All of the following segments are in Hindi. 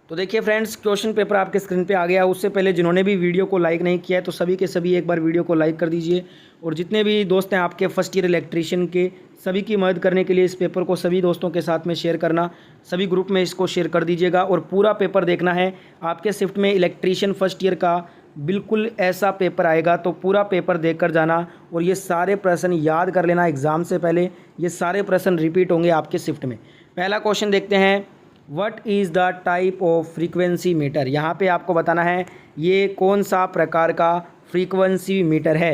तो देखिए फ्रेंड्स, क्वेश्चन पेपर आपके स्क्रीन पे आ गया। उससे पहले जिन्होंने भी वीडियो को लाइक नहीं किया है तो सभी के सभी एक बार वीडियो को लाइक कर दीजिए। और जितने भी दोस्त हैं आपके फर्स्ट ईयर इलेक्ट्रीशियन के, सभी की मदद करने के लिए इस पेपर को सभी दोस्तों के साथ में शेयर करना, सभी ग्रुप में इसको शेयर कर दीजिएगा। और पूरा पेपर देखना है। आपके शिफ्ट में इलेक्ट्रीशियन फर्स्ट ईयर का बिल्कुल ऐसा पेपर आएगा, तो पूरा पेपर देख कर जाना और ये सारे प्रश्न याद कर लेना एग्ज़ाम से पहले। ये सारे प्रश्न रिपीट होंगे आपके शिफ्ट में। पहला क्वेश्चन देखते हैं, what is the type of frequency meter. यहाँ पे आपको बताना है ये कौन सा प्रकार का फ्रीक्वेंसी मीटर है,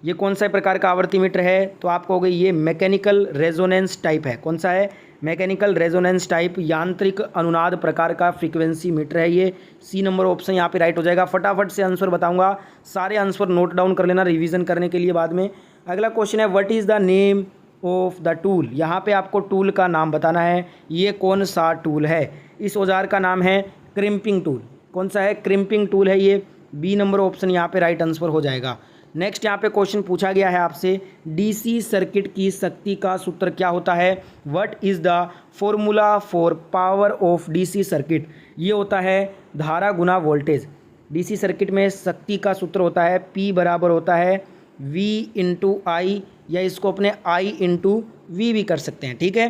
ये कौन सा प्रकार का आवर्ती मीटर है। तो आपको हो गई ये मैकेनिकल रेजोनेंस टाइप है। कौन सा है? मैकेनिकल रेजोनेंस टाइप, यांत्रिक अनुनाद प्रकार का फ्रीक्वेंसी मीटर है ये। सी नंबर ऑप्शन यहाँ पे राइट हो जाएगा। फटाफट से आंसर बताऊंगा, सारे आंसर नोट डाउन कर लेना रिवीजन करने के लिए बाद में। अगला क्वेश्चन है, what is the name of the tool. यहाँ पे आपको टूल का नाम बताना है, ये कौन सा टूल है। इस औजार का नाम है क्रिम्पिंग टूल। कौन सा है? क्रिम्पिंग टूल है ये। बी नंबर ऑप्शन यहाँ पे राइट आंसर हो जाएगा। नेक्स्ट यहाँ पे क्वेश्चन पूछा गया है आपसे, डीसी सर्किट की शक्ति का सूत्र क्या होता है। What is the formula for power of DC circuit. ये होता है धारा गुना वोल्टेज। डीसी सर्किट में शक्ति का सूत्र होता है P बराबर होता है V इंटू आई, या इसको अपने I इंटू वी भी कर सकते हैं। ठीक है,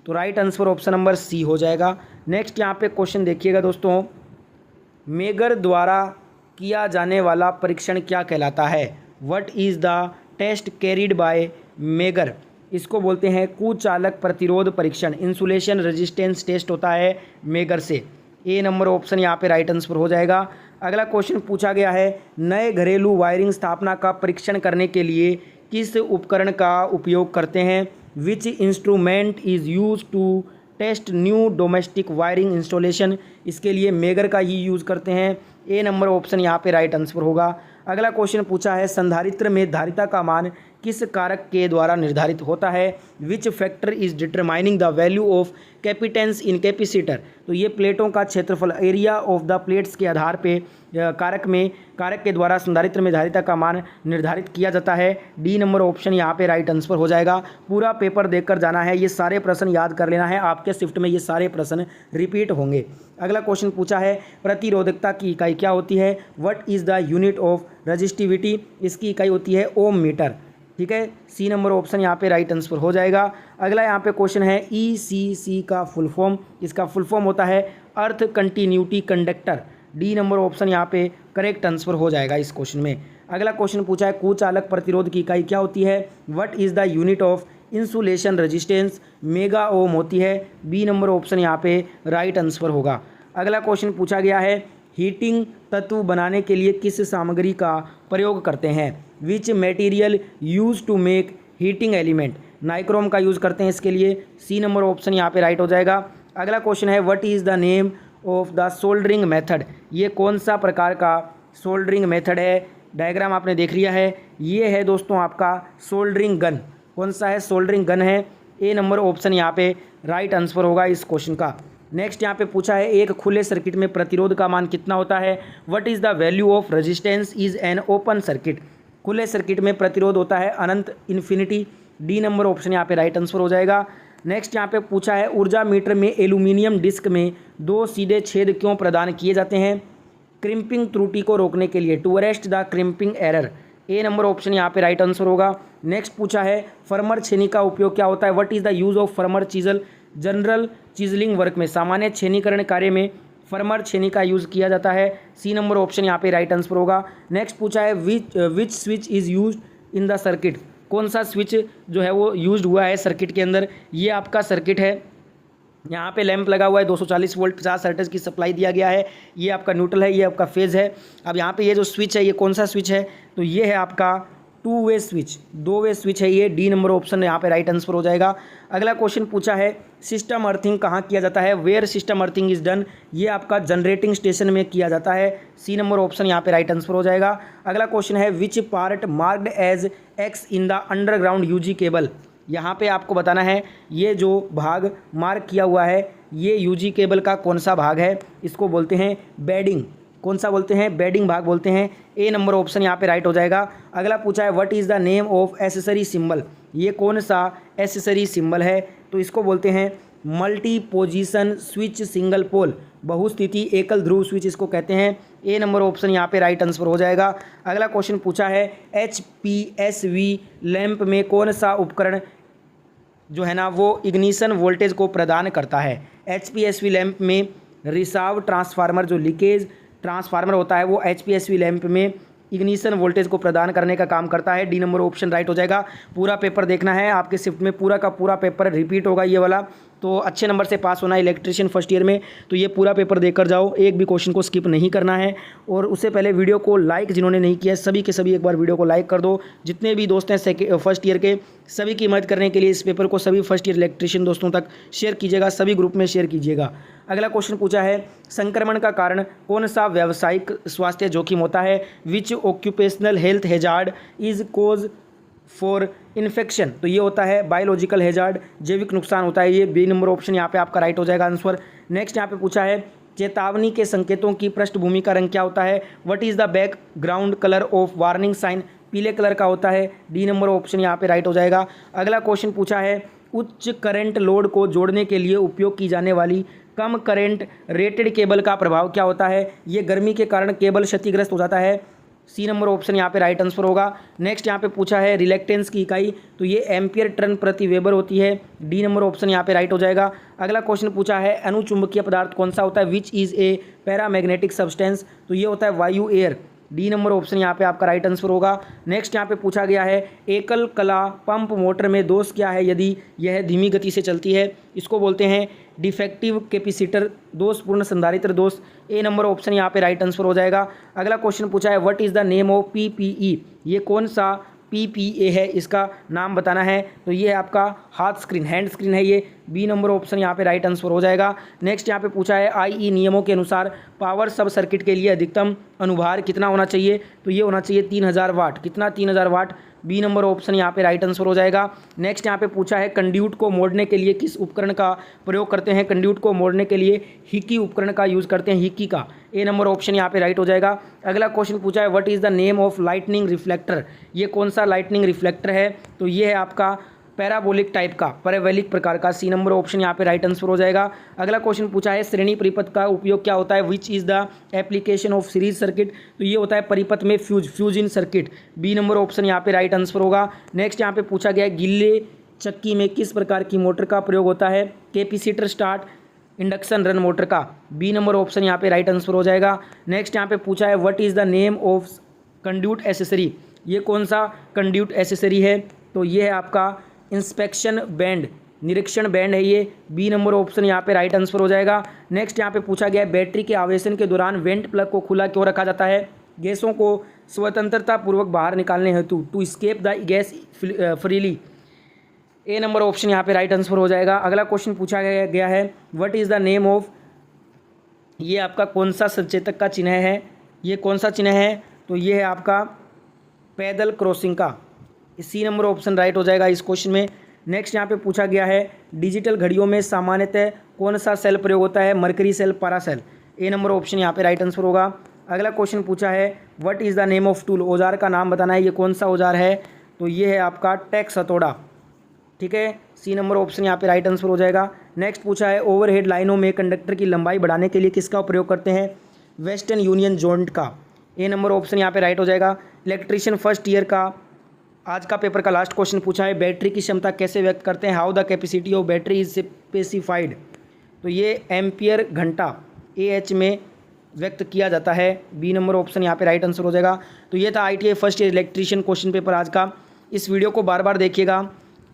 तो right answer option number C हो जाएगा। नेक्स्ट यहाँ पे क्वेश्चन देखिएगा दोस्तों, मेगर द्वारा किया जाने वाला परीक्षण क्या कहलाता है। What is the test carried by megger. इसको बोलते हैं कुचालक प्रतिरोध परीक्षण। इंसुलेशन रेजिस्टेंस टेस्ट होता है मेगर से। ए नंबर ऑप्शन यहाँ पे राइट आंसर हो जाएगा। अगला क्वेश्चन पूछा गया है, नए घरेलू वायरिंग स्थापना का परीक्षण करने के लिए किस उपकरण का उपयोग करते हैं। Which instrument is use to test new domestic wiring installation. इसके लिए मेगर का ही यूज़ करते हैं। ए नंबर ऑप्शन यहाँ पे राइट आंसर होगा। अगला क्वेश्चन पूछा है, संधारित्र में धारिता का मान किस कारक के द्वारा निर्धारित होता है। Which factor is determining the value of capacitance in capacitor. तो ये प्लेटों का क्षेत्रफल, एरिया ऑफ द प्लेट्स के आधार पे कारक के द्वारा संधारित्र में धारिता का मान निर्धारित किया जाता है। डी नंबर ऑप्शन यहाँ पे राइट आंसर हो जाएगा। पूरा पेपर देखकर जाना है, ये सारे प्रश्न याद कर लेना है। आपके शिफ्ट में ये सारे प्रश्न रिपीट होंगे। अगला क्वेश्चन पूछा है, प्रतिरोधकता की इकाई क्या होती है। What is the unit of resistivity. इसकी इकाई होती है ओम मीटर। ठीक है, सी नंबर ऑप्शन यहाँ पे राइट आंसर हो जाएगा। अगला यहाँ पे क्वेश्चन है, ECC का फुल फॉर्म। इसका फुल फॉर्म होता है earth continuity conductor. D number option यहाँ पे करेक्ट आंसर हो जाएगा इस क्वेश्चन में। अगला क्वेश्चन पूछा है, कुचालक प्रतिरोध की इकाई क्या होती है। What is the unit of insulation resistance. Mega ohm होती है। बी नंबर ऑप्शन यहाँ पे राइट आंसर होगा। अगला क्वेश्चन पूछा गया है, हीटिंग तत्व बनाने के लिए किस सामग्री का प्रयोग करते हैं। Which material use to make heating element. Nichrome का यूज़ करते हैं इसके लिए। सी नंबर ऑप्शन यहाँ पे राइट हो जाएगा। अगला क्वेश्चन है, what is the name of the soldering method. ये कौन सा प्रकार का सोल्डरिंग मेथड है। डायग्राम आपने देख लिया है, ये है दोस्तों आपका सोल्डरिंग गन। कौन सा है? सोल्डरिंग गन है। ए नंबर ऑप्शन यहाँ पे राइट आंसर होगा इस क्वेश्चन का। नेक्स्ट यहाँ पे पूछा है, एक खुले सर्किट में प्रतिरोध का मान कितना होता है। What is the value of resistance is an open circuit. खुले सर्किट में प्रतिरोध होता है अनंत, इन्फिनिटी। डी नंबर ऑप्शन यहाँ पे राइट आंसर हो जाएगा। नेक्स्ट यहाँ पे पूछा है, ऊर्जा मीटर में एल्यूमिनियम डिस्क में 2 सीधे छेद क्यों प्रदान किए जाते हैं। क्रिम्पिंग त्रुटि को रोकने के लिए, to arrest the crimping error. A number option यहाँ पे राइट आंसर होगा। नेक्स्ट पूछा है, फर्मर छेनी का उपयोग क्या होता है। What is the use of firmer chisel. General chiselling work में, सामान्य छेनीकरण कार्य में फर्मर छेनी का यूज़ किया जाता है। सी नंबर ऑप्शन यहाँ पे राइट आंसर होगा। नेक्स्ट पूछा है, which switch is use in the circuit. कौन सा स्विच जो है वो यूज्ड हुआ है सर्किट के अंदर। ये आपका सर्किट है, यहाँ पे लैंप लगा हुआ है, 240 वोल्ट 50 हर्ट्ज की सप्लाई दिया गया है। ये आपका न्यूट्रल है, ये आपका फेज़ है। अब यहाँ पे ये जो स्विच है, ये कौन सा स्विच है। तो ये है आपका 2 वे स्विच, 2 वे स्विच है ये। डी नंबर ऑप्शन यहाँ पे राइट आंसर हो जाएगा। अगला क्वेश्चन पूछा है, सिस्टम अर्थिंग कहाँ किया जाता है। Where system earthing is done. ये आपका जनरेटिंग स्टेशन में किया जाता है। सी नंबर ऑप्शन यहाँ पे राइट आंसर हो जाएगा। अगला क्वेश्चन है, which part marked as X in the underground UG cable. यहाँ पे आपको बताना है, ये जो भाग मार्क किया हुआ है, ये यूजी केबल का कौन सा भाग है। इसको बोलते हैं बेडिंग। कौन सा बोलते हैं? बेडिंग भाग बोलते हैं। ए नंबर ऑप्शन यहाँ पे राइट हो जाएगा। अगला पूछा है, what is the name of accessory symbol. ये कौन सा एसेसरी सिंबल है। तो इसको बोलते हैं multi position switch single pole, बहुस्थिति एकल ध्रुव स्विच इसको कहते हैं। ए नंबर ऑप्शन यहाँ पे राइट आंसर हो जाएगा। अगला क्वेश्चन पूछा है HPSV लैंप में कौन सा उपकरण जो है ना वो इग्निशन वोल्टेज को प्रदान करता है। HPSV लैंप में रिसाव ट्रांसफार्मर, जो लीकेज ट्रांसफार्मर होता है वो HPSV लैंप में इग्निशन वोल्टेज को प्रदान करने का काम करता है। डी नंबर ऑप्शन राइट हो जाएगा। पूरा पेपर देखना है, आपके शिफ्ट में पूरा का पूरा पेपर रिपीट होगा ये वाला, तो अच्छे नंबर से पास होना है इलेक्ट्रिशियन फर्स्ट ईयर में, तो ये पूरा पेपर देकर जाओ, एक भी क्वेश्चन को स्किप नहीं करना है। और उससे पहले वीडियो को लाइक जिन्होंने नहीं किया सभी के सभी एक बार वीडियो को लाइक कर दो। जितने भी दोस्त हैं फर्स्ट ईयर के, सभी की मदद करने के लिए इस पेपर को सभी फर्स्ट ईयर इलेक्ट्रिशियन दोस्तों तक शेयर कीजिएगा, सभी ग्रुप में शेयर कीजिएगा। अगला क्वेश्चन पूछा है संक्रमण का कारण कौन सा व्यावसायिक स्वास्थ्य जोखिम होता है। Which occupational health hazard is cause for infection, तो ये होता है बायोलॉजिकल हैजार्ड, जैविक नुकसान होता है ये। बी नंबर ऑप्शन यहाँ पे आपका राइट हो जाएगा आंसर। नेक्स्ट यहाँ पे पूछा है चेतावनी के संकेतों की पृष्ठभूमि का रंग क्या होता है। What is the background colour of warning sign, पीले कलर का होता है। डी नंबर ऑप्शन यहाँ पे राइट हो जाएगा। अगला क्वेश्चन पूछा है उच्च करंट लोड को जोड़ने के लिए उपयोग की जाने वाली कम करंट रेटेड केबल का प्रभाव क्या होता है। ये गर्मी के कारण केबल क्षतिग्रस्त हो जाता है। सी नंबर ऑप्शन यहाँ पे राइट आंसर होगा। नेक्स्ट यहाँ पे पूछा है रिलेक्टेंस की इकाई, तो ये एम्पियर टर्न प्रति वेबर होती है। डी नंबर ऑप्शन यहाँ पे राइट हो जाएगा। अगला क्वेश्चन पूछा है अनुचुंबकीय पदार्थ कौन सा होता है। Which is a paramagnetic substance, तो ये होता है वायु एयर। डी नंबर ऑप्शन यहाँ पे आपका राइट आंसर होगा। नेक्स्ट यहाँ पे पूछा गया है एकल कला पंप मोटर में दोष क्या है यदि यह धीमी गति से चलती है। इसको बोलते हैं डिफेक्टिव कैपेसिटर दोषपूर्ण संधारित्र दोष। ए नंबर ऑप्शन यहाँ पे राइट आंसर हो जाएगा। अगला क्वेश्चन पूछा है what is the name of PPE, ये कौन सा PPA है, इसका नाम बताना है। तो ये है आपका हाथ स्क्रीन, हैंड स्क्रीन है ये। बी नंबर ऑप्शन यहाँ पे राइट आंसर हो जाएगा। नेक्स्ट यहाँ पे पूछा है IE नियमों के अनुसार पावर सब सर्किट के लिए अधिकतम अनुभार कितना होना चाहिए, तो ये होना चाहिए 3000 वाट। कितना 3000 वाट। बी नंबर ऑप्शन यहाँ पे राइट आंसर हो जाएगा। नेक्स्ट यहाँ पे पूछा है कंड्यूट को मोड़ने के लिए किस उपकरण का प्रयोग करते हैं। कंड्यूट को मोड़ने के लिए हिकी उपकरण का यूज़ करते हैं, हिकी का। ए नंबर ऑप्शन यहाँ पे राइट हो जाएगा। अगला क्वेश्चन पूछा है what is the name of lightning reflector, ये कौन सा लाइटनिंग रिफ्लेक्टर है, तो ये है आपका पैराबोलिक टाइप का, पैराबोलिक प्रकार का। सी नंबर ऑप्शन यहाँ पे राइट आंसर हो जाएगा। अगला क्वेश्चन पूछा है श्रेणी परिपथ का उपयोग क्या होता है। Which is the application of series circuit, तो ये होता है परिपथ में फ्यूज इन सर्किट। बी नंबर ऑप्शन यहाँ पे राइट आंसर होगा। नेक्स्ट यहाँ पे पूछा गया गिल्ले चक्की में किस प्रकार की मोटर का प्रयोग होता है। Capacitor start induction run motor का। बी नंबर ऑप्शन यहाँ पे राइट आंसर हो जाएगा। नेक्स्ट यहाँ पे पूछा है what is the name of conduit accessory, ये कौन सा कंड्यूट एसेसरी है, तो ये है आपका इंस्पेक्शन बैंड, निरीक्षण बैंड है ये। बी नंबर ऑप्शन यहाँ पे राइट आंसर हो जाएगा। नेक्स्ट यहाँ पे पूछा गया बैटरी के आवेशन के दौरान वेंट प्लग को खुला क्यों रखा जाता है। गैसों को स्वतंत्रता पूर्वक बाहर निकालने हेतु, to escape the gas freely. A number option यहाँ पे राइट आंसर हो जाएगा। अगला क्वेश्चन पूछा गया है what is the name of, ये आपका कौन सा संचेतक का चिन्ह है, ये कौन सा चिन्ह है, तो ये है आपका पैदल क्रॉसिंग का। सी नंबर ऑप्शन राइट हो जाएगा इस क्वेश्चन में। नेक्स्ट यहाँ पे पूछा गया है डिजिटल घड़ियों में सामान्यतः कौन सा सेल प्रयोग होता है। मरकरी सेल, पारा सेल। ए नंबर ऑप्शन यहाँ पे राइट आंसर होगा। अगला क्वेश्चन पूछा है what is the name of tool, औजार का नाम बताना है, ये कौन सा औजार है, तो ये है आपका टैक्स हथौड़ा। ठीक है, सी नंबर ऑप्शन यहाँ पे राइट आंसर हो जाएगा। नेक्स्ट पूछा है ओवरहेड लाइनों में कंडक्टर की लंबाई बढ़ाने के लिए किसका प्रयोग करते हैं। वेस्टर्न यूनियन जॉइंट का। ए नंबर ऑप्शन यहाँ पे राइट हो जाएगा। इलेक्ट्रीशियन फर्स्ट ईयर का आज का पेपर का लास्ट क्वेश्चन पूछा है बैटरी की क्षमता कैसे व्यक्त करते हैं। How the capacity of battery is specified, तो ये एम्पियर घंटा AH में व्यक्त किया जाता है। बी नंबर ऑप्शन यहाँ पे राइट आंसर हो जाएगा। तो ये था ITI first year electrician question paper आज का। इस वीडियो को बार बार देखिएगा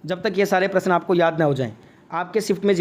जब तक ये सारे प्रश्न आपको याद ना हो जाएं। आपके शिफ्ट में